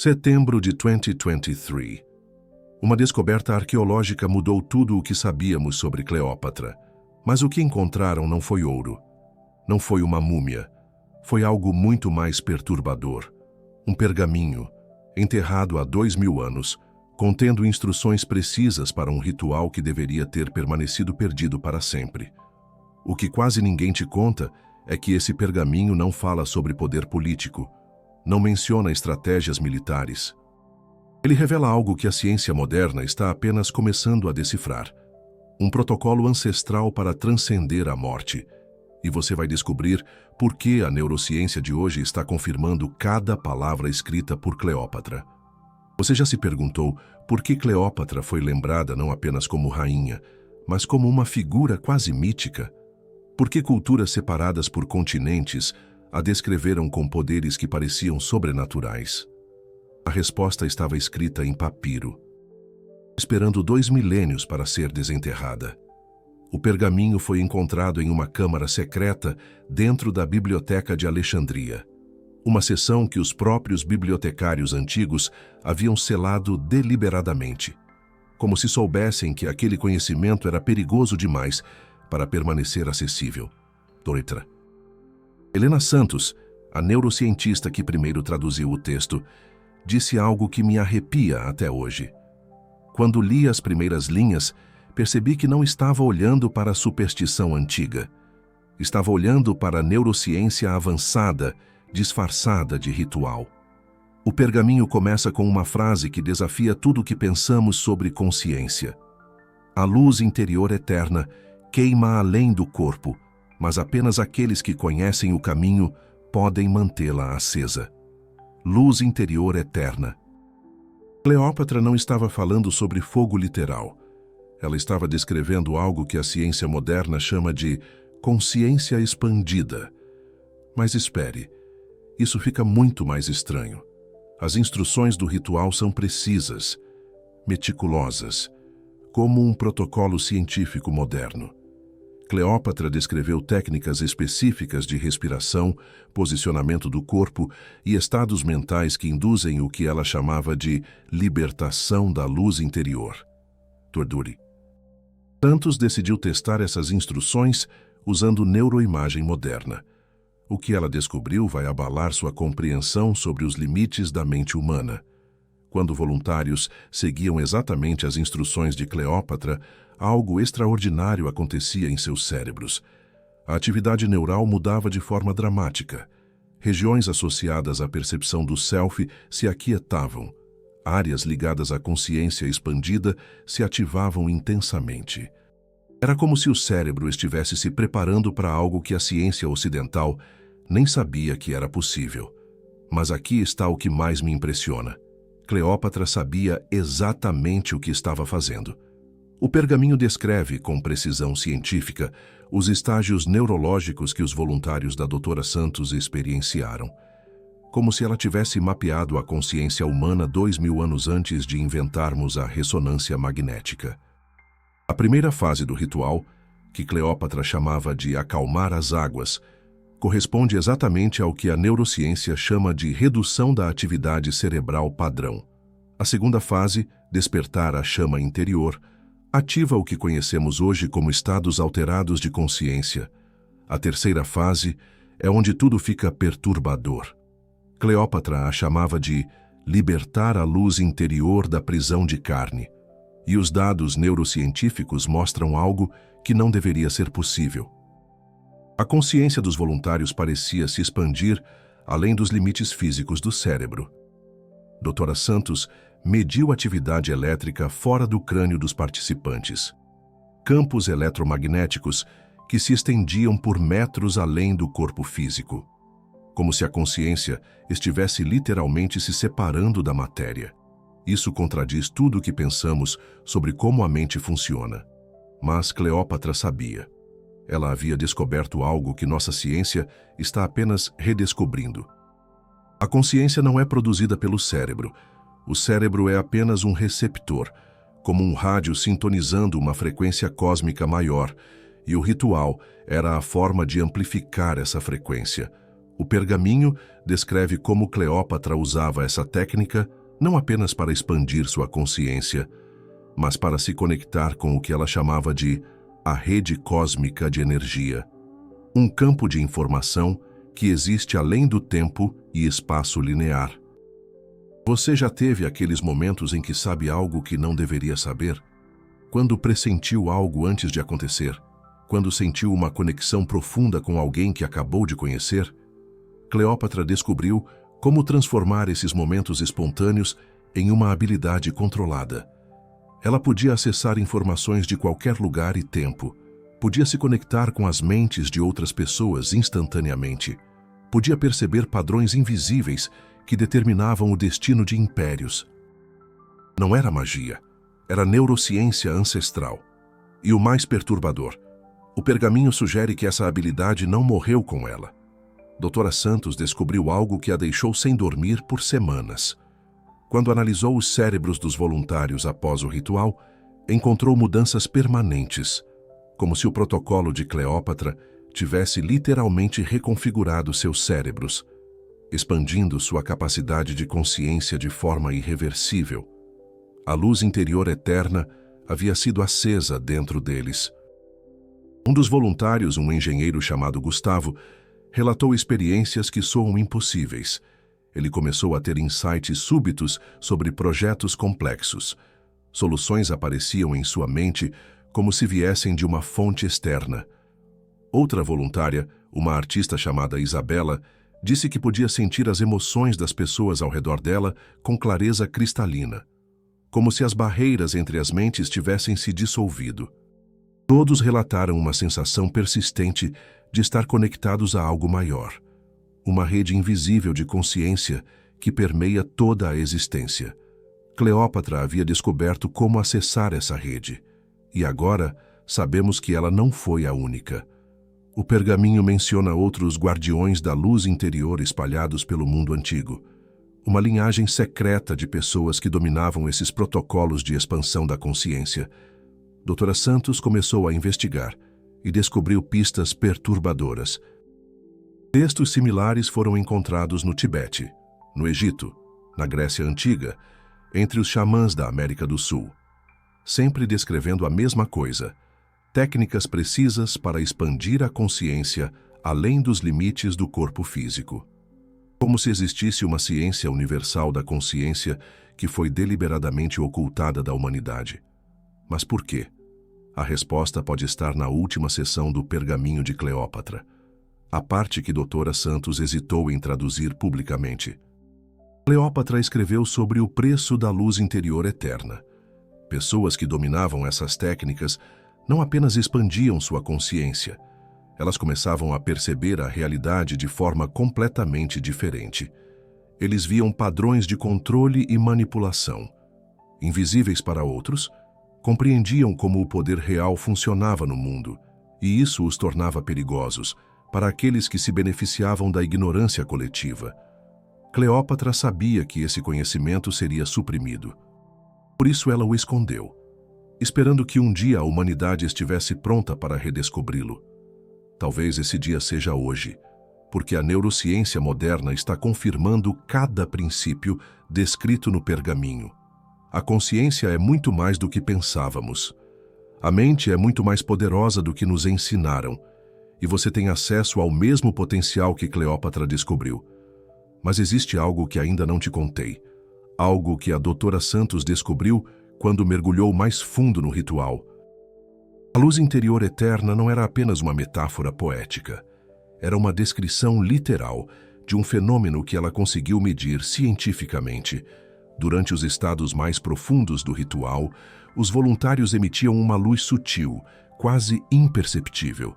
Setembro de 2023. Uma descoberta arqueológica mudou tudo o que sabíamos sobre Cleópatra. Mas o que encontraram não foi ouro. Não foi uma múmia. Foi algo muito mais perturbador. Um pergaminho, enterrado há 2000 anos, contendo instruções precisas para um ritual que deveria ter permanecido perdido para sempre. O que quase ninguém te conta é que esse pergaminho não fala sobre poder político, não menciona estratégias militares. Ele revela algo que a ciência moderna está apenas começando a decifrar. Um protocolo ancestral para transcender a morte. E você vai descobrir por que a neurociência de hoje está confirmando cada palavra escrita por Cleópatra. Você já se perguntou por que Cleópatra foi lembrada não apenas como rainha, mas como uma figura quase mítica? Por que culturas separadas por continentes a descreveram com poderes que pareciam sobrenaturais? A resposta estava escrita em papiro, esperando 2 milênios para ser desenterrada. O pergaminho foi encontrado em uma câmara secreta dentro da Biblioteca de Alexandria, uma seção que os próprios bibliotecários antigos haviam selado deliberadamente, como se soubessem que aquele conhecimento era perigoso demais para permanecer acessível. Doritra. Helena Santos, a neurocientista que primeiro traduziu o texto, disse algo que me arrepia até hoje. Quando li as primeiras linhas, percebi que não estava olhando para a superstição antiga. Estava olhando para a neurociência avançada, disfarçada de ritual. O pergaminho começa com uma frase que desafia tudo o que pensamos sobre consciência. A luz interior eterna queima além do corpo, mas apenas aqueles que conhecem o caminho podem mantê-la acesa. Luz interior eterna. Cleópatra não estava falando sobre fogo literal. Ela estava descrevendo algo que a ciência moderna chama de consciência expandida. Mas espere, isso fica muito mais estranho. As instruções do ritual são precisas, meticulosas, como um protocolo científico moderno. Cleópatra descreveu técnicas específicas de respiração, posicionamento do corpo e estados mentais que induzem o que ela chamava de libertação da luz interior. Torduri. Santos decidiu testar essas instruções usando neuroimagem moderna. O que ela descobriu vai abalar sua compreensão sobre os limites da mente humana. Quando voluntários seguiam exatamente as instruções de Cleópatra, algo extraordinário acontecia em seus cérebros. A atividade neural mudava de forma dramática. Regiões associadas à percepção do self se aquietavam. Áreas ligadas à consciência expandida se ativavam intensamente. Era como se o cérebro estivesse se preparando para algo que a ciência ocidental nem sabia que era possível. Mas aqui está o que mais me impressiona. Cleópatra sabia exatamente o que estava fazendo. O pergaminho descreve, com precisão científica, os estágios neurológicos que os voluntários da Doutora Santos experienciaram, como se ela tivesse mapeado a consciência humana 2000 anos antes de inventarmos a ressonância magnética. A primeira fase do ritual, que Cleópatra chamava de acalmar as águas, corresponde exatamente ao que a neurociência chama de redução da atividade cerebral padrão. A segunda fase, despertar a chama interior, ativa o que conhecemos hoje como estados alterados de consciência. A terceira fase é onde tudo fica perturbador. Cleópatra a chamava de libertar a luz interior da prisão de carne. E os dados neurocientíficos mostram algo que não deveria ser possível. A consciência dos voluntários parecia se expandir além dos limites físicos do cérebro. Doutora Santos mediu a atividade elétrica fora do crânio dos participantes. Campos eletromagnéticos que se estendiam por metros além do corpo físico, como se a consciência estivesse literalmente se separando da matéria. Isso contradiz tudo o que pensamos sobre como a mente funciona. Mas Cleópatra sabia. Ela havia descoberto algo que nossa ciência está apenas redescobrindo. A consciência não é produzida pelo cérebro. O cérebro é apenas um receptor, como um rádio sintonizando uma frequência cósmica maior, e o ritual era a forma de amplificar essa frequência, O pergaminho descreve como Cleópatra usava essa técnica não apenas para expandir sua consciência, mas para se conectar com o que ela chamava de a rede cósmica de energia, um campo de informação que existe além do tempo e espaço linear. Você já teve aqueles momentos em que sabe algo que não deveria saber? Quando pressentiu algo antes de acontecer? Quando sentiu uma conexão profunda com alguém que acabou de conhecer? Cleópatra descobriu como transformar esses momentos espontâneos em uma habilidade controlada. Ela podia acessar informações de qualquer lugar e tempo, podia se conectar com as mentes de outras pessoas instantaneamente, podia perceber padrões invisíveis que determinavam o destino de impérios. Não era magia, era neurociência ancestral. E o mais perturbador, o pergaminho sugere que essa habilidade não morreu com ela. Doutora Santos descobriu algo que a deixou sem dormir por semanas. Quando analisou os cérebros dos voluntários após o ritual, encontrou mudanças permanentes, como se o protocolo de Cleópatra tivesse literalmente reconfigurado seus cérebros, expandindo sua capacidade de consciência de forma irreversível. A luz interior eterna havia sido acesa dentro deles. Um dos voluntários, um engenheiro chamado Gustavo, relatou experiências que soam impossíveis. Ele começou a ter insights súbitos sobre projetos complexos. Soluções apareciam em sua mente como se viessem de uma fonte externa. Outra voluntária, uma artista chamada Isabela, disse que podia sentir as emoções das pessoas ao redor dela com clareza cristalina, como se as barreiras entre as mentes tivessem se dissolvido. Todos relataram uma sensação persistente de estar conectados a algo maior, uma rede invisível de consciência que permeia toda a existência. Cleópatra havia descoberto como acessar essa rede, e agora sabemos que ela não foi a única. O pergaminho menciona outros guardiões da luz interior espalhados pelo mundo antigo, uma linhagem secreta de pessoas que dominavam esses protocolos de expansão da consciência. Doutora Santos começou a investigar e descobriu pistas perturbadoras. Textos similares foram encontrados no Tibete, no Egito, na Grécia Antiga, entre os xamãs da América do Sul, sempre descrevendo a mesma coisa: técnicas precisas para expandir a consciência além dos limites do corpo físico. Como se existisse uma ciência universal da consciência que foi deliberadamente ocultada da humanidade. Mas por quê? A resposta pode estar na última seção do Pergaminho de Cleópatra, a parte que Doutora Santos hesitou em traduzir publicamente. Cleópatra escreveu sobre o preço da luz interior eterna. Pessoas que dominavam essas técnicas não apenas expandiam sua consciência, elas começavam a perceber a realidade de forma completamente diferente. Eles viam padrões de controle e manipulação. Invisíveis para outros, compreendiam como o poder real funcionava no mundo, e isso os tornava perigosos para aqueles que se beneficiavam da ignorância coletiva. Cleópatra sabia que esse conhecimento seria suprimido. Por isso ela o escondeu, esperando que um dia a humanidade estivesse pronta para redescobri-lo. Talvez esse dia seja hoje, porque a neurociência moderna está confirmando cada princípio descrito no pergaminho. A consciência é muito mais do que pensávamos. A mente é muito mais poderosa do que nos ensinaram, e você tem acesso ao mesmo potencial que Cleópatra descobriu. Mas existe algo que ainda não te contei, algo que a Doutora Santos descobriu quando mergulhou mais fundo no ritual. A luz interior eterna não era apenas uma metáfora poética. Era uma descrição literal de um fenômeno que ela conseguiu medir cientificamente. Durante os estados mais profundos do ritual, os voluntários emitiam uma luz sutil, quase imperceptível,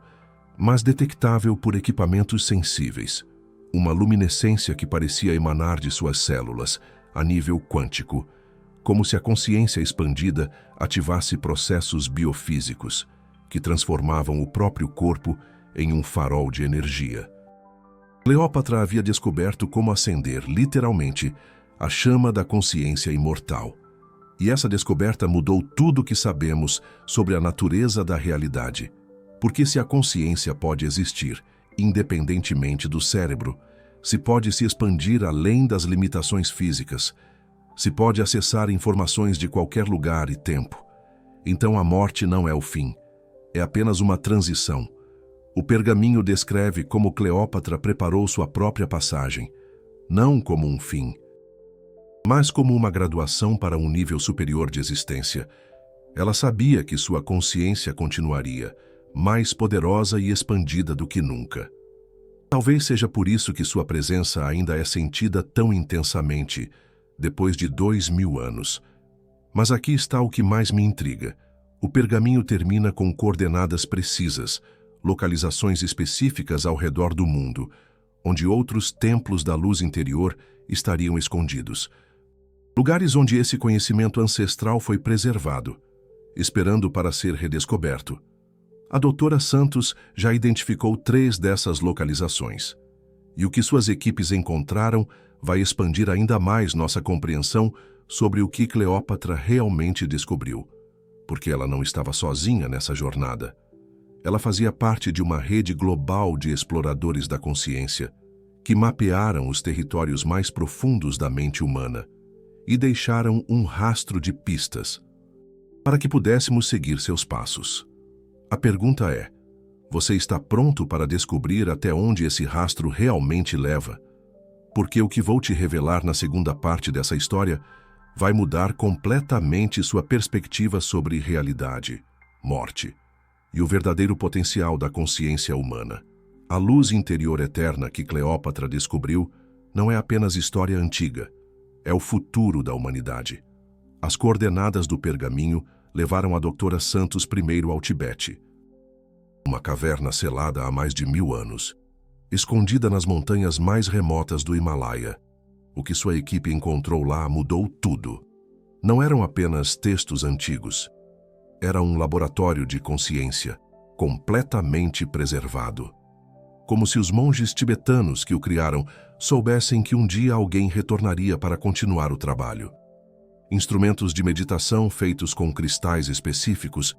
mas detectável por equipamentos sensíveis. Uma luminescência que parecia emanar de suas células, a nível quântico, como se a consciência expandida ativasse processos biofísicos que transformavam o próprio corpo em um farol de energia. Cleópatra havia descoberto como acender, literalmente, a chama da consciência imortal. E essa descoberta mudou tudo o que sabemos sobre a natureza da realidade. Porque se a consciência pode existir, independentemente do cérebro, se pode se expandir além das limitações físicas, se pode acessar informações de qualquer lugar e tempo, então a morte não é o fim, é apenas uma transição. O pergaminho descreve como Cleópatra preparou sua própria passagem, não como um fim, mas como uma graduação para um nível superior de existência. Ela sabia que sua consciência continuaria, mais poderosa e expandida do que nunca. Talvez seja por isso que sua presença ainda é sentida tão intensamente, depois de 2000 anos. Mas aqui está o que mais me intriga. O pergaminho termina com coordenadas precisas, localizações específicas ao redor do mundo, onde outros templos da luz interior estariam escondidos. Lugares onde esse conhecimento ancestral foi preservado, esperando para ser redescoberto. A doutora Santos já identificou 3 dessas localizações. E o que suas equipes encontraram vai expandir ainda mais nossa compreensão sobre o que Cleópatra realmente descobriu. Porque ela não estava sozinha nessa jornada. Ela fazia parte de uma rede global de exploradores da consciência, que mapearam os territórios mais profundos da mente humana e deixaram um rastro de pistas para que pudéssemos seguir seus passos. A pergunta é: você está pronto para descobrir até onde esse rastro realmente leva? Porque o que vou te revelar na segunda parte dessa história vai mudar completamente sua perspectiva sobre realidade, morte e o verdadeiro potencial da consciência humana. A luz interior eterna que Cleópatra descobriu não é apenas história antiga, é o futuro da humanidade. As coordenadas do pergaminho levaram a doutora Santos primeiro ao Tibete, uma caverna selada há mais de 1000 anos, escondida nas montanhas mais remotas do Himalaia. O que sua equipe encontrou lá mudou tudo. Não eram apenas textos antigos. Era um laboratório de consciência, completamente preservado. Como se os monges tibetanos que o criaram soubessem que um dia alguém retornaria para continuar o trabalho. Instrumentos de meditação feitos com cristais específicos,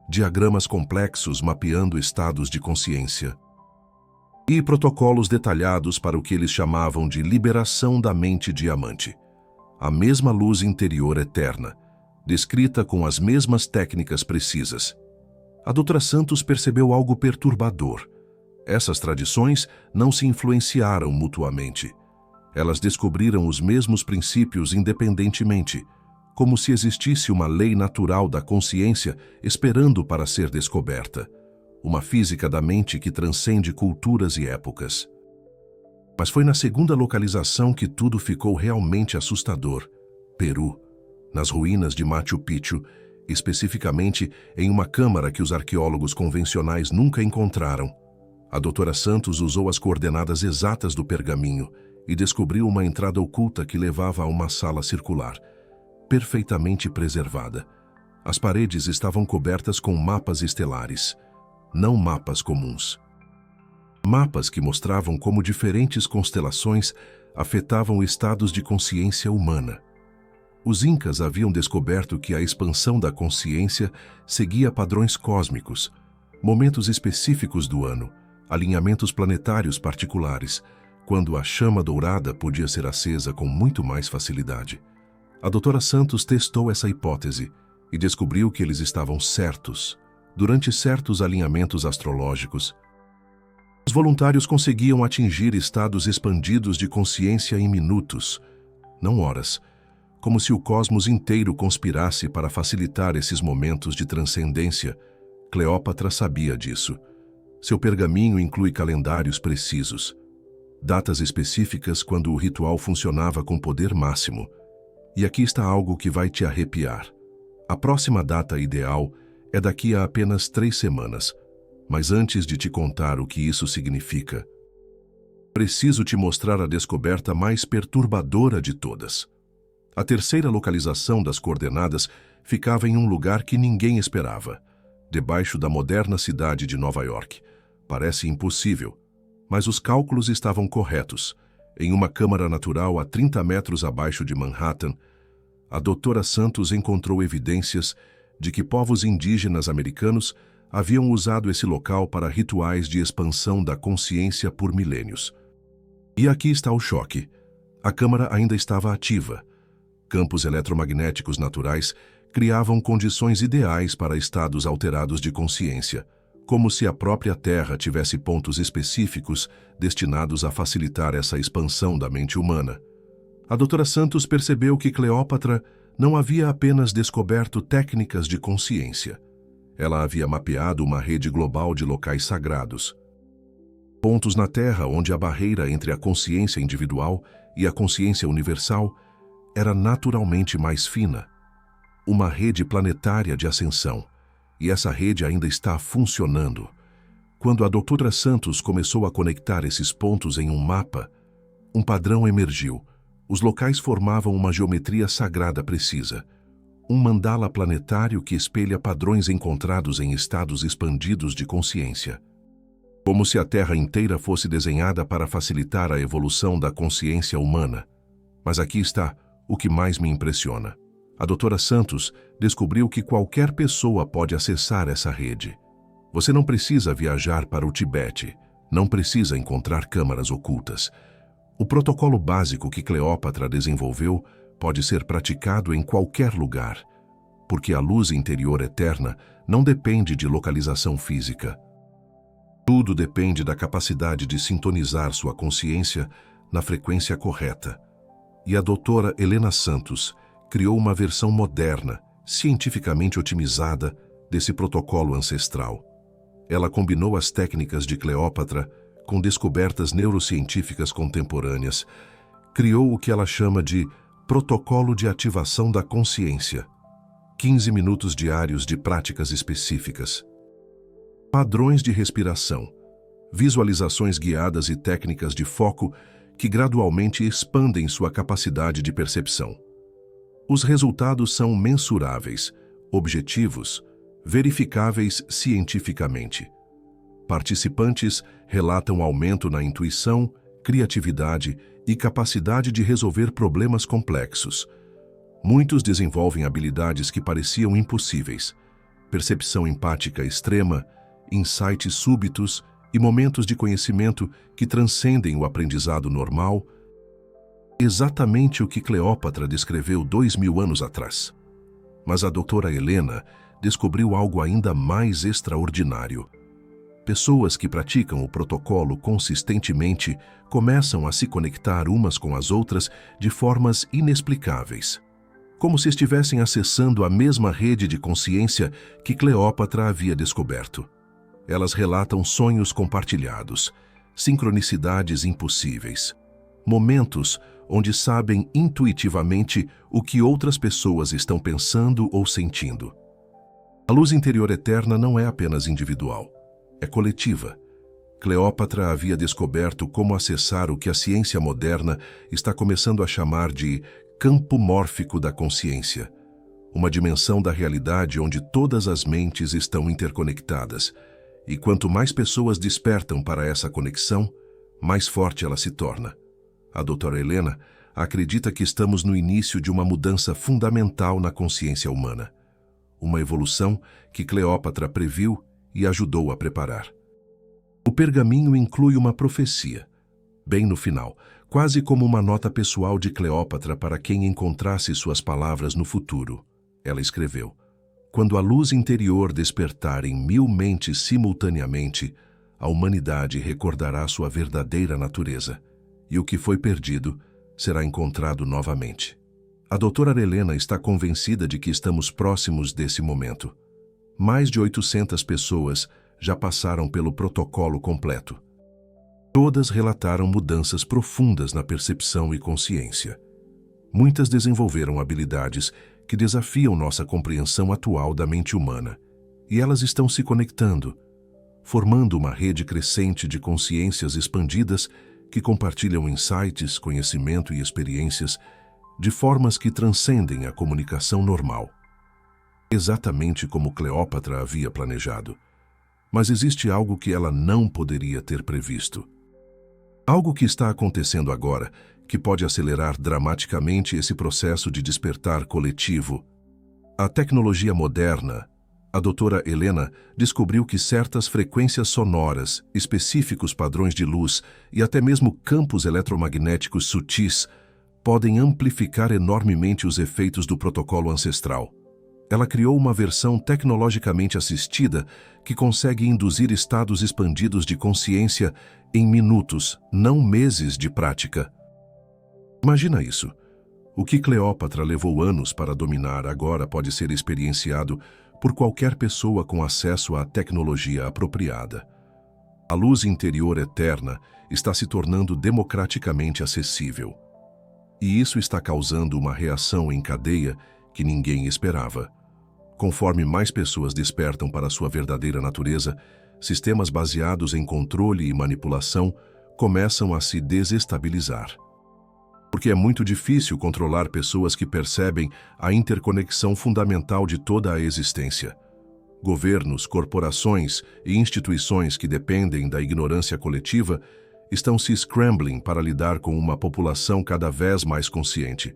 diagramas complexos mapeando estados de consciência e protocolos detalhados para o que eles chamavam de liberação da mente diamante. A mesma luz interior eterna, descrita com as mesmas técnicas precisas. A doutora Santos percebeu algo perturbador. Essas tradições não se influenciaram mutuamente. Elas descobriram os mesmos princípios independentemente, como se existisse uma lei natural da consciência esperando para ser descoberta, uma física da mente que transcende culturas e épocas. Mas foi na segunda localização que tudo ficou realmente assustador: Peru, nas ruínas de Machu Picchu, especificamente em uma câmara que os arqueólogos convencionais nunca encontraram. A doutora Santos usou as coordenadas exatas do pergaminho e descobriu uma entrada oculta que levava a uma sala circular, perfeitamente preservada. As paredes estavam cobertas com mapas estelares, não mapas comuns. Mapas que mostravam como diferentes constelações afetavam estados de consciência humana. Os incas haviam descoberto que a expansão da consciência seguia padrões cósmicos, momentos específicos do ano, alinhamentos planetários particulares, quando a chama dourada podia ser acesa com muito mais facilidade. A doutora Santos testou essa hipótese e descobriu que eles estavam certos. Durante certos alinhamentos astrológicos, os voluntários conseguiam atingir estados expandidos de consciência em minutos, não horas, como se o cosmos inteiro conspirasse para facilitar esses momentos de transcendência. Cleópatra sabia disso. Seu pergaminho inclui calendários precisos, datas específicas quando o ritual funcionava com poder máximo. E aqui está algo que vai te arrepiar. A próxima data ideal é daqui a apenas 3 semanas. Mas antes de te contar o que isso significa, preciso te mostrar a descoberta mais perturbadora de todas. A terceira localização das coordenadas ficava em um lugar que ninguém esperava, debaixo da moderna cidade de Nova York. Parece impossível, mas os cálculos estavam corretos. Em uma câmara natural a 30 metros abaixo de Manhattan, a doutora Santos encontrou evidências de que povos indígenas americanos haviam usado esse local para rituais de expansão da consciência por milênios. E aqui está o choque. A câmara ainda estava ativa. Campos eletromagnéticos naturais criavam condições ideais para estados alterados de consciência, como se a própria Terra tivesse pontos específicos destinados a facilitar essa expansão da mente humana. A doutora Santos percebeu que Cleópatra não havia apenas descoberto técnicas de consciência. Ela havia mapeado uma rede global de locais sagrados. Pontos na Terra onde a barreira entre a consciência individual e a consciência universal era naturalmente mais fina. Uma rede planetária de ascensão. E essa rede ainda está funcionando. Quando a doutora Santos começou a conectar esses pontos em um mapa, um padrão emergiu. Os locais formavam uma geometria sagrada precisa. Um mandala planetário que espelha padrões encontrados em estados expandidos de consciência. Como se a Terra inteira fosse desenhada para facilitar a evolução da consciência humana. Mas aqui está o que mais me impressiona. A doutora Santos descobriu que qualquer pessoa pode acessar essa rede. Você não precisa viajar para o Tibete, não precisa encontrar câmaras ocultas. O protocolo básico que Cleópatra desenvolveu pode ser praticado em qualquer lugar, porque a luz interior eterna não depende de localização física. Tudo depende da capacidade de sintonizar sua consciência na frequência correta. E a doutora Helena Santos criou uma versão moderna, cientificamente otimizada, desse protocolo ancestral. Ela combinou as técnicas de Cleópatra com descobertas neurocientíficas contemporâneas, criou o que ela chama de Protocolo de Ativação da Consciência, 15 minutos diários de práticas específicas. Padrões de respiração, visualizações guiadas e técnicas de foco que gradualmente expandem sua capacidade de percepção. Os resultados são mensuráveis, objetivos, verificáveis cientificamente. Participantes relatam aumento na intuição, criatividade e capacidade de resolver problemas complexos. Muitos desenvolvem habilidades que pareciam impossíveis, percepção empática extrema, insights súbitos e momentos de conhecimento que transcendem o aprendizado normal, exatamente o que Cleópatra descreveu 2000 anos atrás. Mas a doutora Helena descobriu algo ainda mais extraordinário. Pessoas que praticam o protocolo consistentemente começam a se conectar umas com as outras de formas inexplicáveis, como se estivessem acessando a mesma rede de consciência que Cleópatra havia descoberto. Elas relatam sonhos compartilhados, sincronicidades impossíveis, momentos onde sabem intuitivamente o que outras pessoas estão pensando ou sentindo. A luz interior eterna não é apenas individual, é coletiva. Cleópatra havia descoberto como acessar o que a ciência moderna está começando a chamar de campo mórfico da consciência, uma dimensão da realidade onde todas as mentes estão interconectadas, e quanto mais pessoas despertam para essa conexão, mais forte ela se torna. A doutora Helena acredita que estamos no início de uma mudança fundamental na consciência humana, uma evolução que Cleópatra previu e ajudou a preparar. O pergaminho inclui uma profecia, bem no final, quase como uma nota pessoal de Cleópatra para quem encontrasse suas palavras no futuro. Ela escreveu: quando a luz interior despertar em 1000 mentes simultaneamente, a humanidade recordará sua verdadeira natureza, e o que foi perdido será encontrado novamente. A doutora Helena está convencida de que estamos próximos desse momento. Mais de 800 pessoas já passaram pelo protocolo completo. Todas relataram mudanças profundas na percepção e consciência. Muitas desenvolveram habilidades que desafiam nossa compreensão atual da mente humana, e elas estão se conectando, formando uma rede crescente de consciências expandidas que compartilham insights, conhecimento e experiências de formas que transcendem a comunicação normal. Exatamente como Cleópatra havia planejado. Mas existe algo que ela não poderia ter previsto. Algo que está acontecendo agora, que pode acelerar dramaticamente esse processo de despertar coletivo. A tecnologia moderna, A doutora Helena descobriu que certas frequências sonoras, específicos padrões de luz e até mesmo campos eletromagnéticos sutis podem amplificar enormemente os efeitos do protocolo ancestral. Ela criou uma versão tecnologicamente assistida que consegue induzir estados expandidos de consciência em minutos, não meses de prática. Imagina isso. O que Cleópatra levou anos para dominar agora pode ser experienciado por qualquer pessoa com acesso à tecnologia apropriada. A luz interior eterna está se tornando democraticamente acessível. E isso está causando uma reação em cadeia que ninguém esperava. Conforme mais pessoas despertam para sua verdadeira natureza, sistemas baseados em controle e manipulação começam a se desestabilizar. Porque é muito difícil controlar pessoas que percebem a interconexão fundamental de toda a existência. Governos, corporações e instituições que dependem da ignorância coletiva estão se scrambling para lidar com uma população cada vez mais consciente.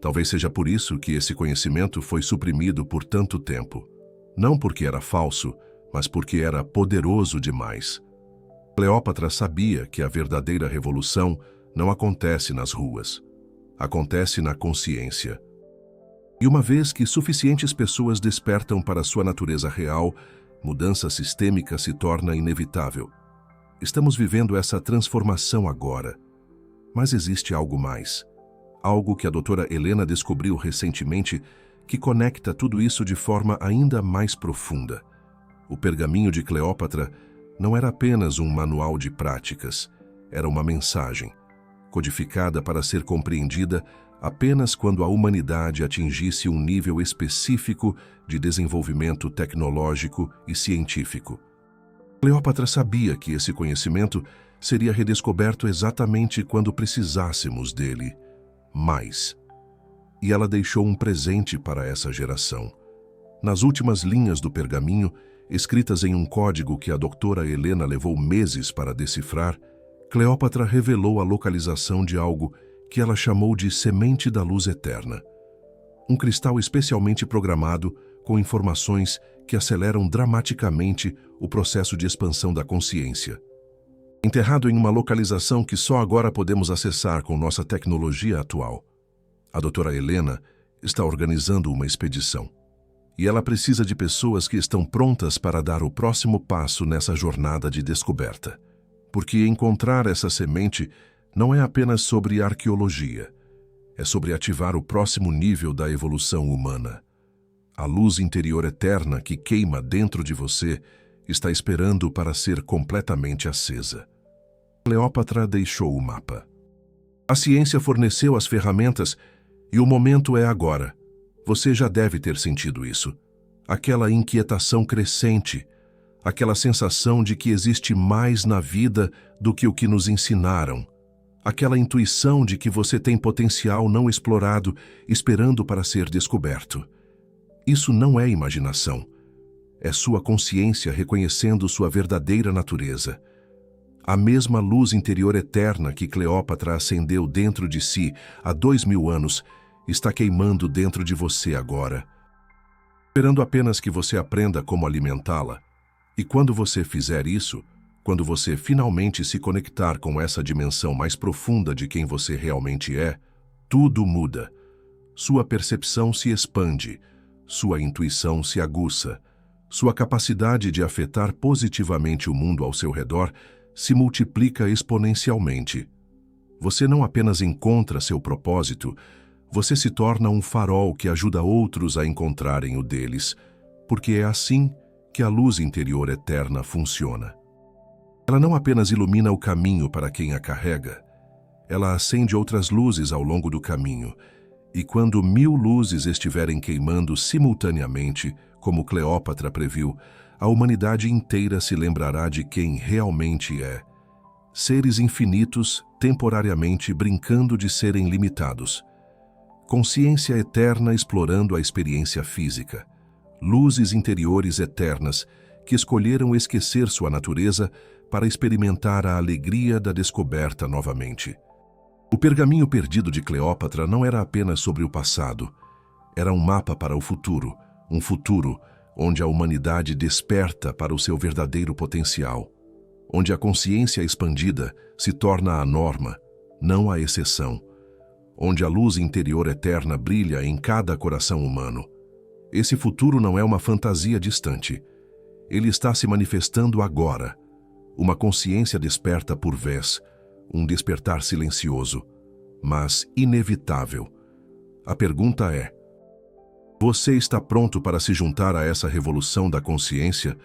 Talvez seja por isso que esse conhecimento foi suprimido por tanto tempo. Não porque era falso, mas porque era poderoso demais. Cleópatra sabia que a verdadeira revolução não acontece nas ruas. Acontece na consciência. E uma vez que suficientes pessoas despertam para sua natureza real, mudança sistêmica se torna inevitável. Estamos vivendo essa transformação agora. Mas existe algo mais. Algo que a doutora Helena descobriu recentemente que conecta tudo isso de forma ainda mais profunda. O pergaminho de Cleópatra não era apenas um manual de práticas, era uma mensagem, codificada para ser compreendida apenas quando a humanidade atingisse um nível específico de desenvolvimento tecnológico e científico. Cleópatra sabia que esse conhecimento seria redescoberto exatamente quando precisássemos dele mais. E ela deixou um presente para essa geração. Nas últimas linhas do pergaminho, escritas em um código que a doutora Helena levou meses para decifrar, Cleópatra revelou a localização de algo que ela chamou de semente da luz eterna. Um cristal especialmente programado com informações que aceleram dramaticamente o processo de expansão da consciência. Enterrado em uma localização que só agora podemos acessar com nossa tecnologia atual, a doutora Helena está organizando uma expedição. E ela precisa de pessoas que estão prontas para dar o próximo passo nessa jornada de descoberta. Porque encontrar essa semente não é apenas sobre arqueologia, é sobre ativar o próximo nível da evolução humana. A luz interior eterna que queima dentro de você está esperando para ser completamente acesa. Cleópatra deixou o mapa. A ciência forneceu as ferramentas e o momento é agora. Você já deve ter sentido isso. Aquela inquietação crescente, aquela sensação de que existe mais na vida do que o que nos ensinaram. Aquela intuição de que você tem potencial não explorado, esperando para ser descoberto. Isso não é imaginação. É sua consciência reconhecendo sua verdadeira natureza. A mesma luz interior eterna que Cleópatra acendeu dentro de si há 2000 anos está queimando dentro de você agora, esperando apenas que você aprenda como alimentá-la. E quando você fizer isso, quando você finalmente se conectar com essa dimensão mais profunda de quem você realmente é, tudo muda. Sua percepção se expande, sua intuição se aguça, sua capacidade de afetar positivamente o mundo ao seu redor se multiplica exponencialmente. Você não apenas encontra seu propósito, você se torna um farol que ajuda outros a encontrarem o deles, porque é assim que a luz interior eterna funciona. Ela não apenas ilumina o caminho para quem a carrega, ela acende outras luzes ao longo do caminho, e quando 1000 luzes estiverem queimando simultaneamente, como Cleópatra previu, a humanidade inteira se lembrará de quem realmente é. Seres infinitos, temporariamente brincando de serem limitados. Consciência eterna explorando a experiência física. Luzes interiores eternas que escolheram esquecer sua natureza para experimentar a alegria da descoberta novamente. O pergaminho perdido de Cleópatra não era apenas sobre o passado, era um mapa para o futuro, um futuro onde a humanidade desperta para o seu verdadeiro potencial, onde a consciência expandida se torna a norma, não a exceção, onde a luz interior eterna brilha em cada coração humano. Esse futuro não é uma fantasia distante. Ele está se manifestando agora. Uma consciência desperta por vez, um despertar silencioso, mas inevitável. A pergunta é: você está pronto para se juntar a essa revolução da consciência,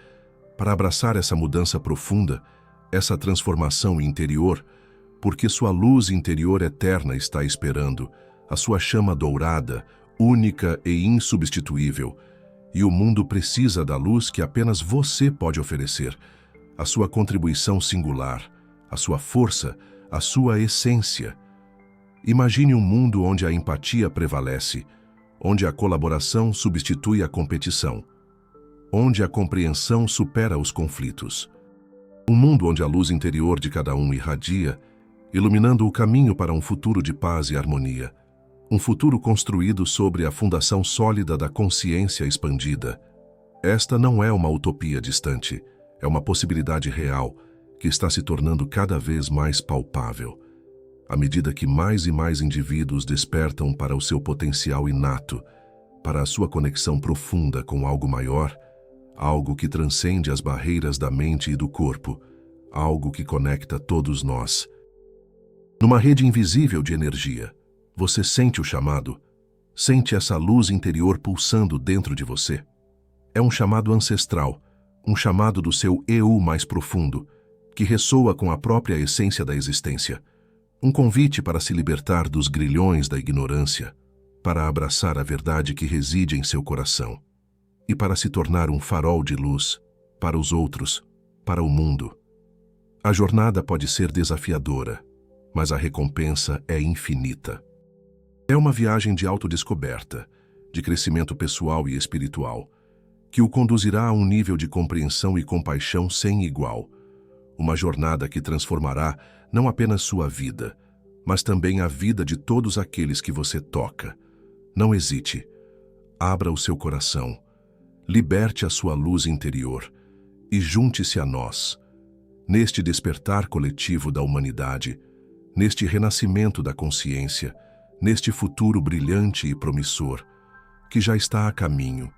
para abraçar essa mudança profunda, essa transformação interior, porque sua luz interior eterna está esperando, a sua chama dourada, única e insubstituível, e o mundo precisa da luz que apenas você pode oferecer, a sua contribuição singular, a sua força, a sua essência. Imagine um mundo onde a empatia prevalece, onde a colaboração substitui a competição, onde a compreensão supera os conflitos. Um mundo onde a luz interior de cada um irradia, iluminando o caminho para um futuro de paz e harmonia. Um futuro construído sobre a fundação sólida da consciência expandida. Esta não é uma utopia distante, é uma possibilidade real que está se tornando cada vez mais palpável. À medida que mais e mais indivíduos despertam para o seu potencial inato, para a sua conexão profunda com algo maior, algo que transcende as barreiras da mente e do corpo, algo que conecta todos nós. Numa rede invisível de energia, você sente o chamado, sente essa luz interior pulsando dentro de você. É um chamado ancestral, um chamado do seu eu mais profundo, que ressoa com a própria essência da existência. Um convite para se libertar dos grilhões da ignorância, para abraçar a verdade que reside em seu coração e para se tornar um farol de luz para os outros, para o mundo. A jornada pode ser desafiadora, mas a recompensa é infinita. É uma viagem de autodescoberta, de crescimento pessoal e espiritual, que o conduzirá a um nível de compreensão e compaixão sem igual. Uma jornada que transformará não apenas sua vida, mas também a vida de todos aqueles que você toca. Não hesite. Abra o seu coração. Liberte a sua luz interior e junte-se a nós, neste despertar coletivo da humanidade, neste renascimento da consciência, neste futuro brilhante e promissor, que já está a caminho,